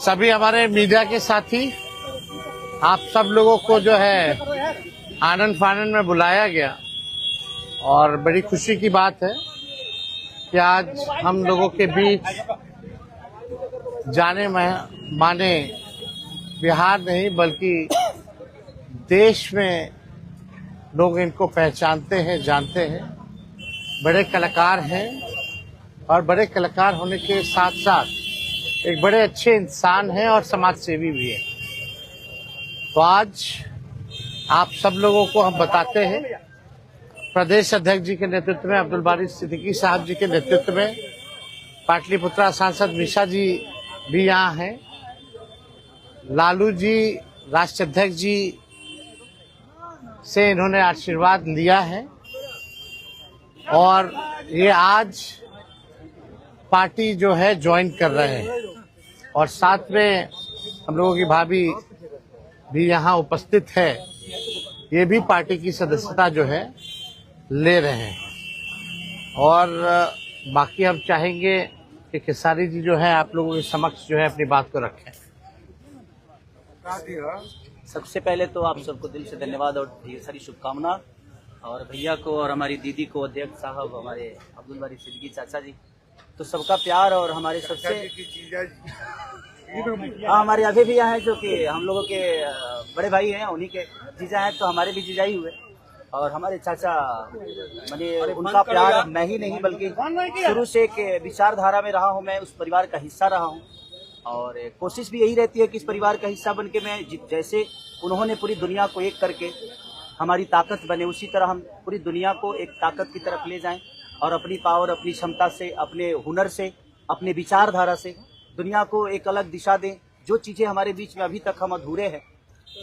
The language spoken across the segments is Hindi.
सभी हमारे मीडिया के साथी, आप सब लोगों को जो है आनंद फानंद में बुलाया गया और बड़ी खुशी की बात है कि आज हम लोगों के बीच जाने माने बिहार नहीं बल्कि देश में लोग इनको पहचानते हैं, जानते हैं। बड़े कलाकार हैं और बड़े कलाकार होने के साथ साथ एक बड़े अच्छे इंसान हैं और समाज सेवी भी हैं। तो आज आप सब लोगों को हम बताते हैं, प्रदेश अध्यक्ष जी के नेतृत्व में, अब्दुल बारी सिद्दीकी साहब जी के नेतृत्व में, पाटलिपुत्रा सांसद मिशा जी भी यहाँ हैं, लालू जी राष्ट्रीय अध्यक्ष जी से इन्होंने आशीर्वाद लिया है और ये आज पार्टी जो है ज्वाइन कर रहे हैं और साथ में हम लोगों की भाभी भी यहाँ उपस्थित है, ये भी पार्टी की सदस्यता जो है ले रहे हैं। और बाकी हम चाहेंगे कि खेसारी जी जो है आप लोगों के समक्ष जो है अपनी बात को रखें। सबसे पहले तो आप सबको दिल से धन्यवाद और ढेर सारी शुभकामना, और भैया को और हमारी दीदी को, अध्यक्ष साहब, हमारे अब्दुल बारी सिद्दीकी चाचा जी, तो सबका प्यार और हमारे सबसे हमारे अभी भी यहाँ है जो कि हम लोगों के बड़े भाई हैं, उन्हीं के जीजा हैं, तो हमारे भी जीजा ही हुए। और हमारे चाचा मैंने उनका प्यार मैं ही नहीं बल्कि शुरू से एक विचारधारा में रहा हूँ, मैं उस परिवार का हिस्सा रहा हूँ और कोशिश भी यही रहती है कि इस परिवार का हिस्सा बन के मैं जैसे उन्होंने पूरी दुनिया को एक करके हमारी ताकत बने, उसी तरह हम पूरी दुनिया को एक ताकत की तरफ ले जाएं और अपनी पावर, अपनी क्षमता से, अपने हुनर से, अपने विचारधारा से दुनिया को एक अलग दिशा दें। जो चीज़ें हमारे बीच में अभी तक हम अधूरे हैं,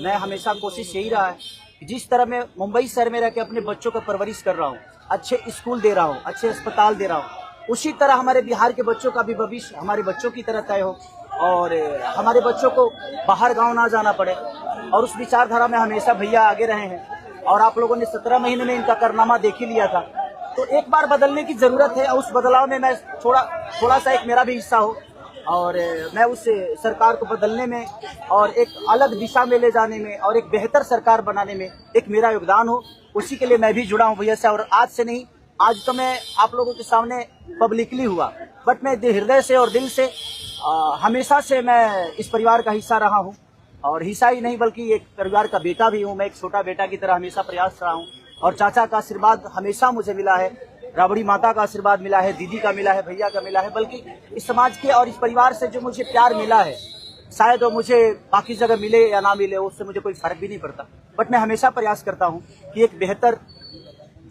मैं हमेशा कोशिश यही रहा है कि जिस तरह मैं मुंबई शहर में रह के अपने बच्चों को परवरिश कर रहा हूँ, अच्छे स्कूल दे रहा हूँ, अच्छे अस्पताल दे रहा हूँ, उसी तरह हमारे बिहार के बच्चों का भी भविष्य हमारे बच्चों की तरह तय हो और हमारे बच्चों को बाहर गाँव ना जाना पड़े। और उस विचारधारा में हमेशा भैया आगे रहे हैं और आप लोगों ने 17 महीने में इनका कारनामा देख ही लिया था। तो एक बार बदलने की जरूरत है और उस बदलाव में मैं थोड़ा सा एक मेरा भी हिस्सा हो और मैं उस सरकार को बदलने में और एक अलग दिशा में ले जाने में और एक बेहतर सरकार बनाने में एक मेरा योगदान हो, उसी के लिए मैं भी जुड़ा हूँ भैया से। और आज से नहीं, आज तो मैं आप लोगों के सामने पब्लिकली हुआ, बट मैं हृदय से और दिल से हमेशा से मैं इस परिवार का हिस्सा रहा हूँ और हिस्सा ही नहीं बल्कि एक परिवार का बेटा भी हूँ। मैं एक छोटा बेटा की तरह हमेशा प्रयास रहा हूँ और चाचा का आशीर्वाद हमेशा मुझे मिला है, राबड़ी माता का आशीर्वाद मिला है, दीदी का मिला है, भैया का मिला है, बल्कि इस समाज के और इस परिवार से जो मुझे प्यार मिला है, शायद वो मुझे बाकी जगह मिले या ना मिले, उससे मुझे कोई फर्क भी नहीं पड़ता। बट मैं हमेशा प्रयास करता हूँ कि एक बेहतर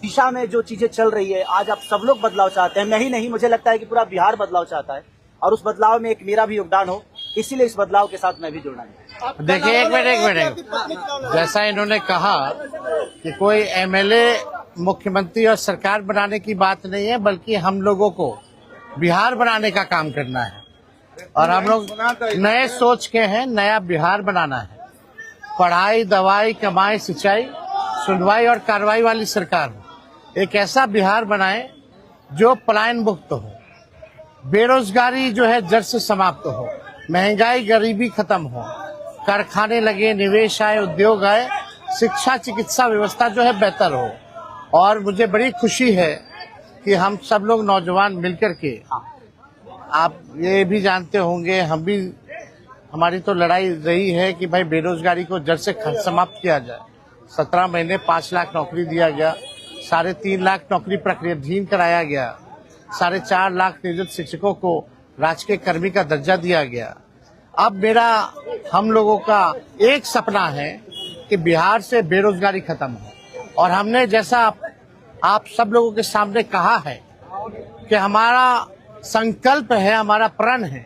दिशा में जो चीजें चल रही है, आज आप सब लोग बदलाव चाहते हैं, मैं ही नहीं, मुझे लगता है कि पूरा बिहार बदलाव चाहता है और उस बदलाव में एक मेरा भी योगदान हो, इसीलिए इस बदलाव के साथ मैं भी जुड़ना है। देखिए एक मिनट, जैसा इन्होंने कहा कि कोई एमएलए, मुख्यमंत्री और सरकार बनाने की बात नहीं है, बल्कि हम लोगों को बिहार बनाने का काम करना है और हम लोग नए सोच के हैं, नया बिहार बनाना है। पढ़ाई, दवाई, कमाई, सिंचाई, सुनवाई और कार्रवाई वाली सरकार हो। एक ऐसा बिहार बनाए जो पलायन मुक्त हो, बेरोजगारी जो है जड़ से समाप्त हो, महंगाई, गरीबी खत्म हो, कारखाने लगे, निवेश आए, उद्योग आए, शिक्षा, चिकित्सा व्यवस्था जो है बेहतर हो। और मुझे बड़ी खुशी है कि हम सब लोग नौजवान मिलकर के, आप ये भी जानते होंगे, हम भी, हमारी तो लड़ाई रही है कि भाई बेरोजगारी को जड़ से समाप्त किया जाए। 17 महीने 5 लाख नौकरी दिया गया, 3.5 लाख नौकरी प्रक्रियाधीन कराया गया, 4.5 लाख नियोजित शिक्षकों को राजकीय कर्मी का दर्जा दिया गया। अब हम लोगों का एक सपना है कि बिहार से बेरोजगारी खत्म हो और हमने, जैसा आप सब लोगों के सामने कहा है कि हमारा संकल्प है, हमारा प्रण है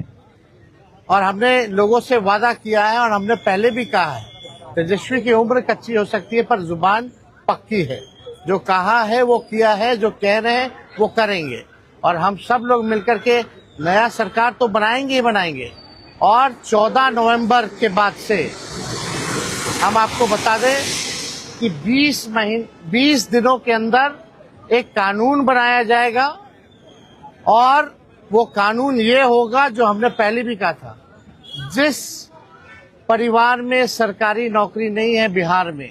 और हमने लोगों से वादा किया है और हमने पहले भी कहा है, तेजस्वी की उम्र कच्ची हो सकती है पर जुबान पक्की है। जो कहा है वो किया है, जो कह रहे हैं वो करेंगे और हम सब लोग मिलकर के नया सरकार तो बनाएंगे ही बनाएंगे। और 14 नवंबर के बाद से हम आपको बता दें कि 20 दिनों के अंदर एक कानून बनाया जाएगा और वो कानून ये होगा जो हमने पहले भी कहा था जिस परिवार में सरकारी नौकरी नहीं है बिहार में,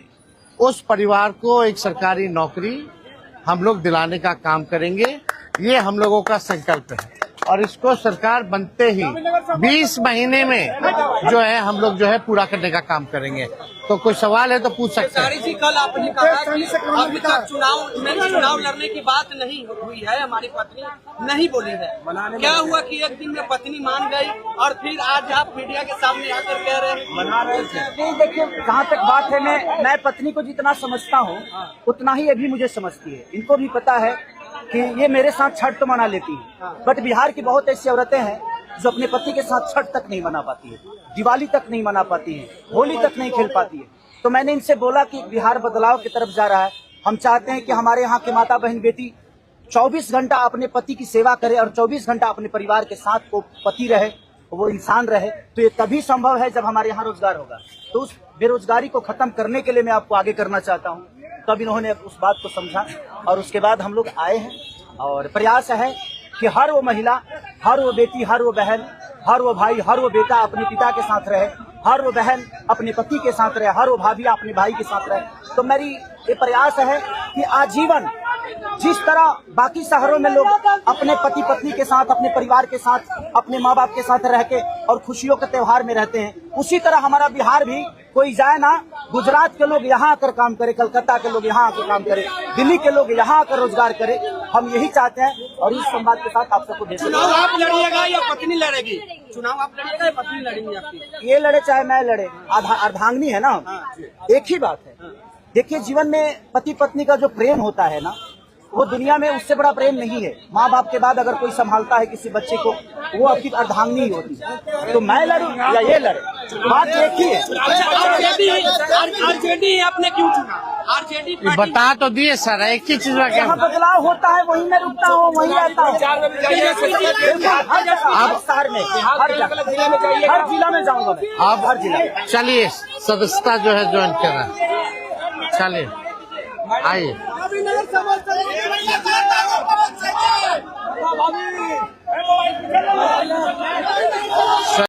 उस परिवार को एक सरकारी नौकरी हम लोग दिलाने का काम करेंगे। ये हम लोगों का संकल्प है और इसको सरकार बनते ही 20 महीने में जो है हम लोग जो है पूरा करने का काम करेंगे। तो कोई सवाल है तो पूछ सकते हैं। जी, कल आपने कहा कि अभी तक चुनाव लड़ने की बात नहीं हुई है, हमारी पत्नी नहीं बोली है। क्या हुआ कि एक दिन में पत्नी मान गई और फिर आज आप मीडिया के सामने आकर कह रहे हैं मना रहे थे? नहीं, देखिए जहाँ तक बात है, मैं पत्नी को जितना समझता हूँ उतना ही अभी मुझे समझती है। इनको भी पता है कि ये मेरे साथ छठ तो मना लेती है, बट बिहार की बहुत ऐसी औरतें हैं जो अपने पति के साथ छठ तक नहीं मना पाती है, दिवाली तक नहीं मना पाती है, होली तक नहीं खेल पाती है। तो मैंने इनसे बोला कि बिहार बदलाव की तरफ जा रहा है। हम चाहते हैं कि हमारे यहाँ के माता बहन बेटी 24 घंटा अपने पति की सेवा करे और 24 घंटा अपने परिवार के साथ वो पति रहे, वो इंसान रहे। तो ये तभी संभव है जब हमारे यहाँ रोजगार होगा। तो उस बेरोजगारी को खत्म करने के लिए मैं आपको आगे करना चाहता हूँ। तब इन्होंने उस बात को समझा और उसके बाद हम लोग आए हैं और प्रयास है कि हर वो महिला, हर वो बेटी, हर वो बहन, हर वो भाई, हर वो बेटा अपने पिता के साथ रहे, हर वो बहन अपने पति के साथ रहे, हर वो भाभी अपने भाई के साथ रहे। तो मेरी ये प्रयास है कि आजीवन जिस तरह बाकी शहरों में लोग अपने पति पत्नी के साथ, अपने परिवार के साथ, अपने माँ बाप के साथ रह के और खुशियों के त्योहार में रहते हैं, उसी तरह हमारा बिहार भी कोई जाए ना, गुजरात के लोग यहाँ आकर काम करे, कलकत्ता के लोग यहाँ आकर काम करे, दिल्ली के लोग यहाँ आकर रोजगार करे। हम यही चाहते हैं और इस संवाद के साथ आप सबको भेज। चुनाव आप लड़िएगा या पत्नी लड़ेगी? चुनाव आप लड़िएगा या पत्नी लड़ेंगी आपकी? ये लड़े चाहे मैं लड़े, अर्धांगिनी है ना, एक ही बात है। देखिए जीवन में पति पत्नी का जो प्रेम होता है ना, वो दुनिया में उससे बड़ा प्रेम नहीं है। माँ बाप के बाद अगर कोई संभालता है किसी बच्चे को, वो आपकी अर्धांगिनी ही होती है। तो मैं लड़ूं या ये लड़े, बात एक ही है। आरजेडी आपने क्यों चुना? आरजेडी बता तो दिए सर, एक ही चीज में जहाँ बदलाव होता है वहीं मैं रुकता हूँ, वहीं आता हूँ। हर शहर में, हर जिला में जाऊंगा मैं। आप हर जिला। चलिए सदस्यता जो है ज्वाइन करें, चलिए आइए।